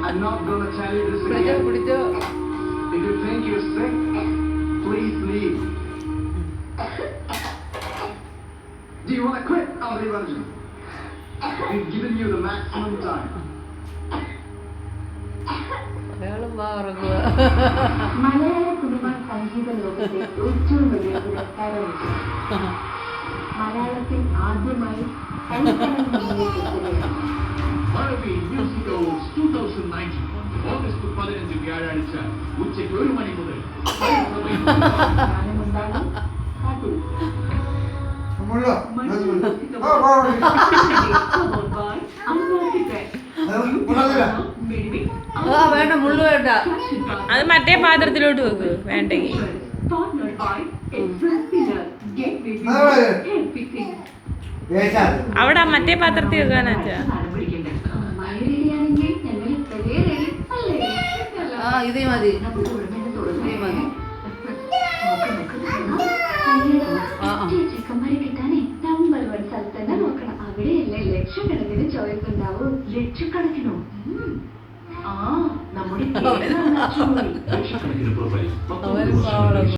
I'm not gonna tell you this പിടിച്ചോ again. പിടിച്ചോ. If you think you're sick, please leave. Do you want to quit, Audrey Ranjan? We've given you the maximum time. അയാളും മാറുക. മലയാള cinema സംഗീത ലോകത്തെ ഏറ്റവും വലിയ പുരസ്കാരം മലയാളത്തിൽ ആദ്യമായി Barbie Music Awards 2019 ഓഗസ്റ്റ് 15 വ്യാഴാഴ്ച ഉച്ചയ്ക്ക് 1 മണി മുതൽ ഗാനമുണ്ടാകും അതിൽ വേണ്ട മുള്ളു വേണ്ട. അത് മറ്റേ പാത്രത്തിലോട്ട് വെക്ക് വേണ്ടെങ്കിൽ. അവിടെ മറ്റേ പാത്രത്തിൽ വെക്കാനാച്ചാ. ഇത് മതി. ചിക്കന്മാരെ കിട്ടാനേ നമ്പർ 1 സ്ഥലത്ത് തന്നെ നോക്കണം. അവിടെയല്ലേ ലക്ഷക്കണക്കിന് ചോയ്സ് ഉണ്ടാവും. ലക്ഷക്കണക്കിനോ? ആ നമ്മുടെ ലക്ഷക്കണക്കിന് പ്രൊഫൈൽ അവൻ പാവം.